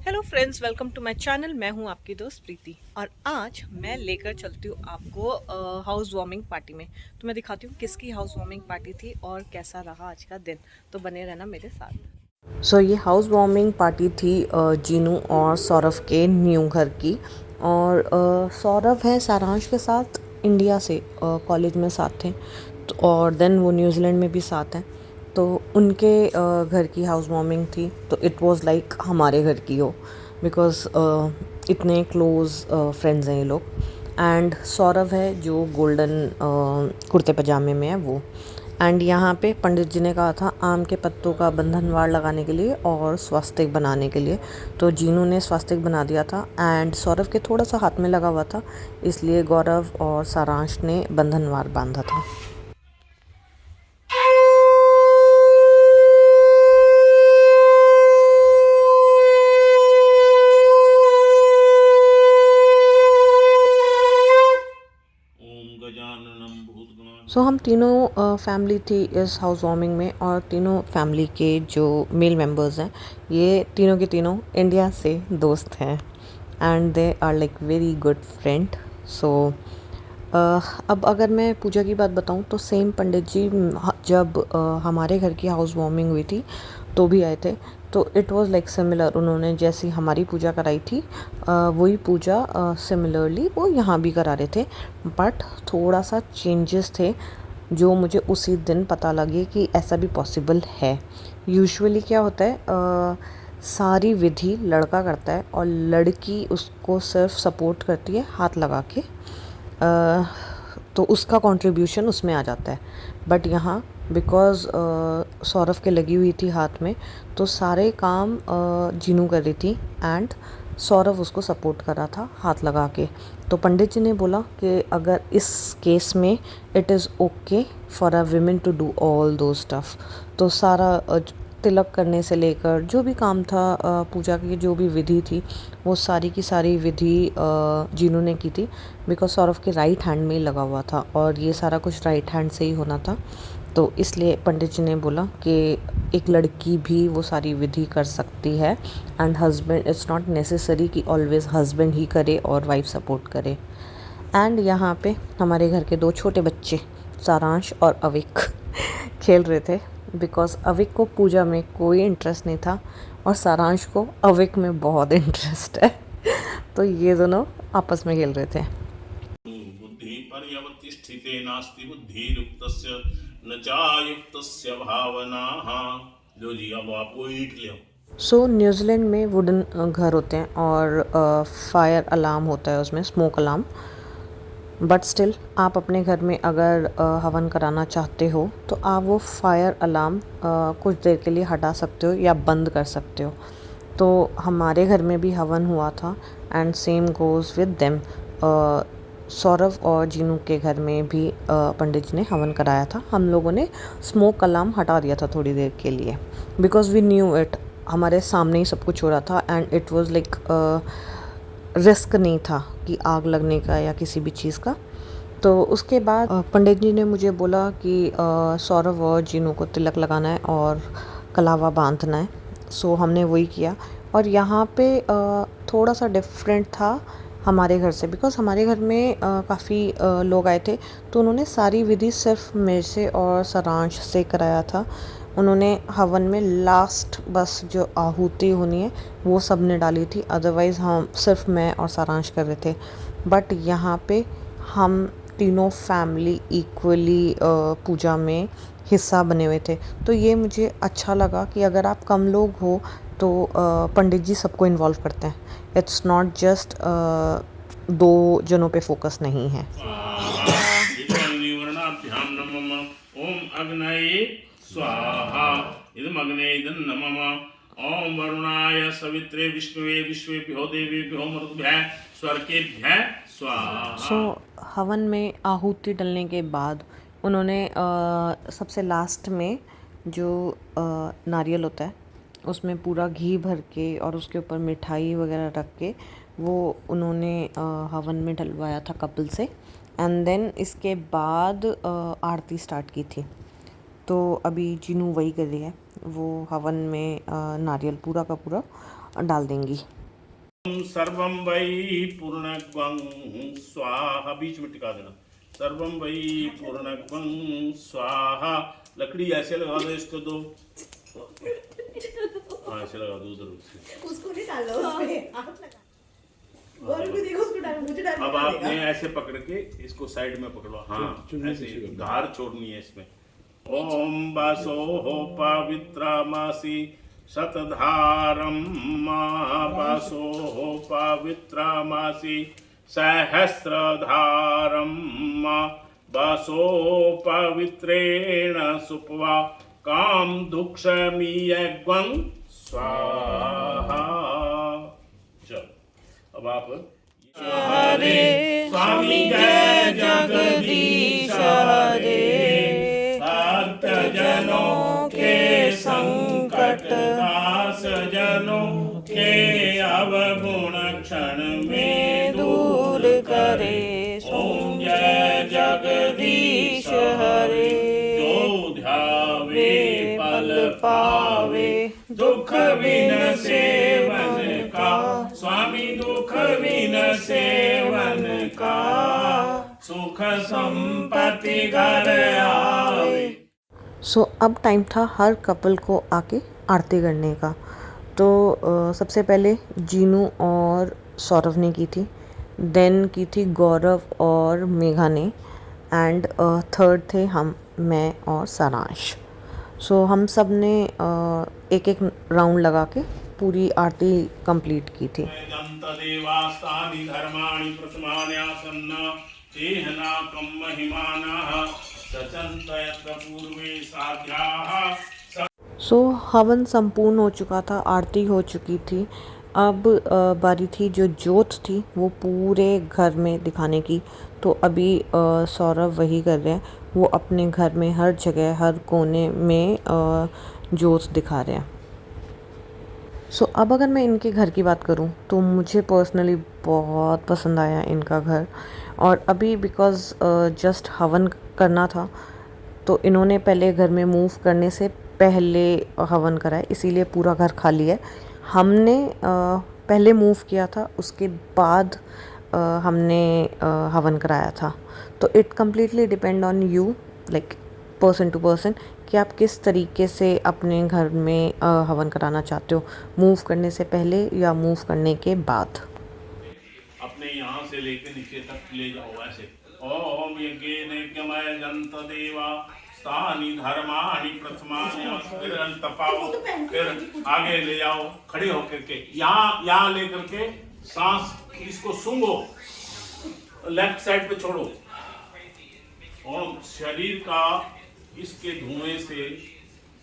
Hello friends, welcome to my channel. मैं हूं आपकी दोस्त प्रीति और आज मैं लेकर चलती हूँ आपको हाउस वार्मिंग पार्टी में। तो मैं दिखाती हूँ किसकी हाउस वार्मिंग पार्टी थी और कैसा रहा आज का दिन। तो बने रहना मेरे साथ। ये हाउस वार्मिंग पार्टी थी जीनू और सौरभ के न्यू घर की। और सौरभ है सारांश के साथ इंडिया से, कॉलेज में साथ थे। तो और देन वो न्यूजीलैंड में भी साथ हैं। तो उनके घर की हाउस वार्मिंग थी, तो इट वाज लाइक हमारे घर की हो, बिकॉज़ इतने क्लोज फ्रेंड्स हैं ये लोग। एंड सौरभ है जो गोल्डन कुर्ते पजामे में है वो। एंड यहाँ पे पंडित जी ने कहा था आम के पत्तों का बंधनवार लगाने के लिए और स्वास्तिक बनाने के लिए। तो जीनू ने स्वास्तिक बना दिया था एंड सौरभ के थोड़ा सा हाथ में लगा हुआ था, इसलिए गौरव और सारांश ने बंधनवार बांधा था। हम तीनों फैमिली थी इस हाउस वार्मिंग में, और तीनों फैमिली के जो मेल मेंबर्स हैं, ये तीनों के तीनों इंडिया से दोस्त हैं and they are like very good friend. So अब अगर मैं पूजा की बात बताऊं तो सेम पंडित जी जब हमारे घर की हाउस वार्मिंग हुई थी तो भी आए थे। तो इट वाज लाइक सिमिलर, उन्होंने जैसी हमारी पूजा कराई थी वही पूजा सिमिलरली वो यहाँ भी करा रहे थे। बट थोड़ा सा चेंजेस थे जो मुझे उसी दिन पता लगे कि ऐसा भी पॉसिबल है। यूजुअली क्या होता है, सारी विधि लड़का करता है और लड़की उसको सिर्फ सपोर्ट करती है हाथ लगा के। तो उसका कंट्रीब्यूशन उसमें आ जाता है। बट यहाँ बिकॉज़ सौरभ के लगी हुई थी हाथ में, तो सारे काम जीनू कर रही थी एंड सौरभ उसको सपोर्ट कर रहा था हाथ लगा के। तो पंडित जी ने बोला कि अगर इस केस में it is okay for a women to do all those stuff. तो सारा तिलक करने से लेकर जो भी काम था, पूजा की जो भी विधि थी, वो सारी की सारी विधि जीनू ने की थी। बिकॉज सौरभ के राइट हैंड में ही लगा हुआ था और ये सारा कुछ राइट हैंड से ही होना था। तो इसलिए पंडित जी ने बोला कि एक लड़की भी वो सारी विधि कर सकती है and husband, it's not necessary कि ऑलवेज हस्बैंड ही करे और वाइफ सपोर्ट करे। एंड यहाँ पे हमारे घर के दो छोटे बच्चे सारांश और अविक खेल रहे थे, बिकॉज अविक को पूजा में कोई इंटरेस्ट नहीं था और सारांश को अविक में बहुत इंटरेस्ट है। तो ये दोनों आपस में खेल रहे थे। बुद्धि पर्यवतिष्ठिते नास्ति बुद्धिर्युक्तस्य न चायुक्तस्य भावनाः। लो जी, अब आप वो ईट ले। न्यूजीलैंड में वुडन घर होते हैं और फायर अलार्म होता है उसमें, स्मोक अलार्म। बट स्टिल आप अपने घर में अगर हवन कराना चाहते हो तो आप वो फायर अलार्म कुछ देर के लिए हटा सकते हो या बंद कर सकते हो। तो हमारे घर में भी हवन हुआ था and same goes with them. Saurabh और जीनू के घर में भी पंडित जी ने हवन कराया था। हम लोगों ने स्मोक अलार्म हटा दिया था थोड़ी देर के लिए, बिकॉज वी न्यू इट, हमारे सामने ही सब कुछ हो रहा था and it was like risk नहीं था कि आग लगने का या किसी भी चीज़ का। तो उसके बाद पंडित जी ने मुझे बोला कि सौरभ और जीनू को तिलक लगाना है और कलावा बांधना है। हमने वही किया। और यहाँ पे थोड़ा सा डिफरेंट था हमारे घर से, बिकॉज़ हमारे घर में काफ़ी लोग आए थे। तो उन्होंने सारी विधि सिर्फ मेरे से और सारांश से कराया था। उन्होंने हवन में लास्ट बस जो आहुति होनी है वो सब ने डाली थी, अदरवाइज़ हम सिर्फ मैं और सारांश कर रहे थे। बट यहाँ पे हम तीनों फैमिली इक्वली पूजा में हिस्सा बने हुए थे। तो ये मुझे अच्छा लगा कि अगर आप कम लोग हो तो पंडित जी सबको इन्वॉल्व करते हैं। इट्स नॉट जस्ट दो जनों पे फोकस नहीं है। वर्णाभ्याम नमः। ओम अग्नये स्वाहा। इदम अग्ने इदं नमः। ओम वरुणाय सवित्रे विष्णुवे विश्वेभ्यो देवेभ्यो मरुद्भ्यः स्वर्गेभ्यः स्वाहा। हवन में आहुति डलने के बाद उन्होंने सबसे लास्ट में जो नारियल होता है उसमें पूरा घी भर के और उसके ऊपर मिठाई वगैरह रख के वो उन्होंने हवन में डलवाया था कपल से। एंड देन इसके बाद आरती स्टार्ट की थी। तो अभी जीनू वही कर रही है, वो हवन में नारियल पूरा का पूरा डाल देंगी। सर्वं वै पूर्णग्वं स्वाहा, बीच में टिका देना। सर्वं वै पूर्णग्वं स्वाहा। लकड़ी ऐसे लगा दो इसको, दो हाँ ऐसे लगा दो उधर से। उसको नहीं डालो, उसपे हाथ लगा। गौरव को देखो, उसको डालो, मुझे डालना अब पड़ेगा। आपने ऐसे पकड़ के इसको साइड में पकड़ो, हाँ ऐसे धार छोड़नी है इसमें। ओम वासो हो पवित्रमासी शतधारम वासो हो पवित्रमासी सहस्रधारम वासो पवित्रेण सुपवा काम दुक्षमीयग्वं स्वाहा। चलो अब आप हरे स्वामी जय जगदीश हरे, भक्तजनों के संकट दास जनों के अवगुण क्षण में दूर करे। ओम जय जगदीश हरे, जो ध्यावे पल पावे दुख बिन सेवन का, स्वामी दुख बिन सेवन का सुख संपत्ति घर आवे। सो अब टाइम था हर कपल को आके आरती करने का। तो सबसे पहले जीनू और सौरभ ने की थी, देन की थी गौरव और मेघा ने, एंड थर्ड थे हम, मैं और सारांश। सो हम सब ने एक एक राउंड लगा के पूरी आरती कंप्लीट की थी। दंतदेवास्तानि धर्माणि प्रथमान्यासन्न चेहनाकं महिमानः सचन्त यत्र पूर्वे साध्याः। सो हवन संपूर्ण हो चुका था, आरती हो चुकी थी। अब बारी थी जो जोत थी वो पूरे घर में दिखाने की। तो अभी सौरभ वही कर रहे हैं, वो अपने घर में हर जगह हर कोने में जोत दिखा रहे हैं। सो अब अगर मैं इनके घर की बात करूं तो मुझे पर्सनली बहुत पसंद आया इनका घर। और अभी बिकॉज़ जस्ट हवन करना था तो इन्होंने पहले घर में मूव करने से पहले हवन कराया, इसीलिए पूरा घर खाली है। हमने पहले मूव किया था, उसके बाद हमने हवन कराया था। तो it completely depend on you, like person to person, कि आप किस तरीके से अपने घर में हवन कराना चाहते हो, मूव करने से पहले या मूव करने के बाद। अपने यहाँ से लेके नीचे तक ले जाओ ऐसे। ओम यज्ञेन यज्ञमय जंत देवा स्थानि धर्माणि प्रथमानि, फिर तपाओ, फिर आगे ले जाओ खड़े होकर के, यहाँ लेकर के सांस इसको सूंघो, लेफ्ट साइड पे छोड़ो। और शरीर का इसके धुएं से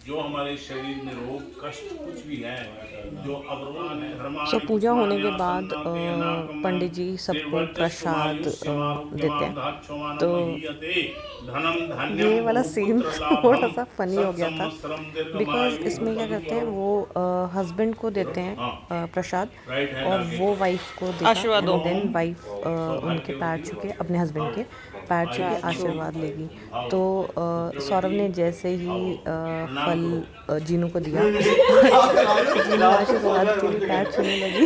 जो हमारे शरीर में रोग कष्ट कुछ भी है, जो अवरोध है। सो पूजा होने के बाद पंडित जी सबको प्रसाद देते हैं। तो ये वाला सीन थोड़ा सा फनी हो गया था, बिकॉज इसमें क्या करते हैं, वो हस्बैंड को देते हैं प्रसाद और वो वाइफ को देता है। देन वाइफ उनके पैर छू के, अपने हस्बैंड के पैर छू के आशीर्वाद लेगी। तो सौरभ ने जैसे ही फल जीनू को दिया, जीनू आशीर्वाद के लिए पैर छूने लगी।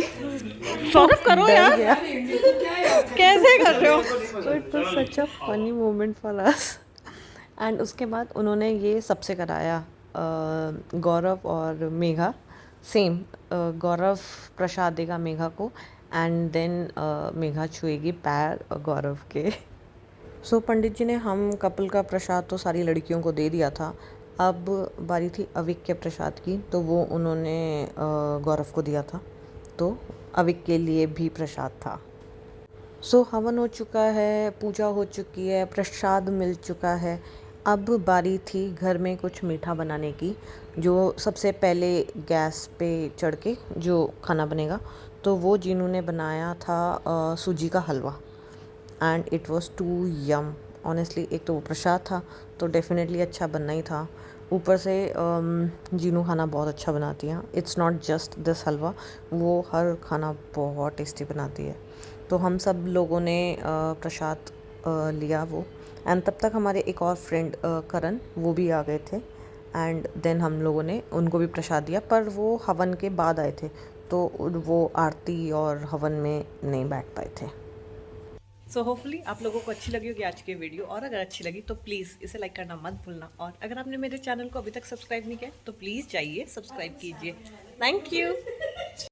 सौरभ करो यार, कैसे कर रहे हो? So it was such a funny moment for us. And उसके बाद उन्होंने ये सबसे कराया, गौरव और मेघा सेम। गौरव प्रसाद देगा मेघा को, एंड देन मेघा छुएगी पैर गौरव के। सो पंडित जी ने हम कपल का प्रसाद तो सारी लड़कियों को दे दिया था। अब बारी थी अविक के प्रसाद की, तो वो उन्होंने गौरव को दिया था, तो अविक के लिए भी प्रसाद था। सो हवन हो चुका है, पूजा हो चुकी है, प्रसाद मिल चुका है। अब बारी थी घर में कुछ मीठा बनाने की, जो सबसे पहले गैस पे चढ़ के जो खाना बनेगा, तो वो जीनू ने बनाया था सूजी का हलवा, and it was too yum honestly. एक तो वो प्रसाद था तो डेफिनेटली अच्छा बनना ही था, ऊपर से जीनू खाना बहुत अच्छा बनाती है। इट्स नॉट जस्ट दिस हलवा, वो हर खाना बहुत टेस्टी बनाती है। तो हम सब लोगों ने प्रसाद लिया वो, एंड तब तक हमारे एक और फ्रेंड करण, वो भी आ गए थे, एंड देन हम लोगों ने उनको भी प्रसाद दिया, पर वो हवन के बाद आए थे तो वो आरती और हवन में नहीं बैठ पाए थे। सो होपफुली आप लोगों को अच्छी लगी होगी आज की वीडियो, और अगर अच्छी लगी तो प्लीज़ इसे लाइक करना मत भूलना, और अगर आपने मेरे चैनल को अभी तक सब्सक्राइब नहीं किया तो प्लीज़ जाइए सब्सक्राइब कीजिए। Thank you.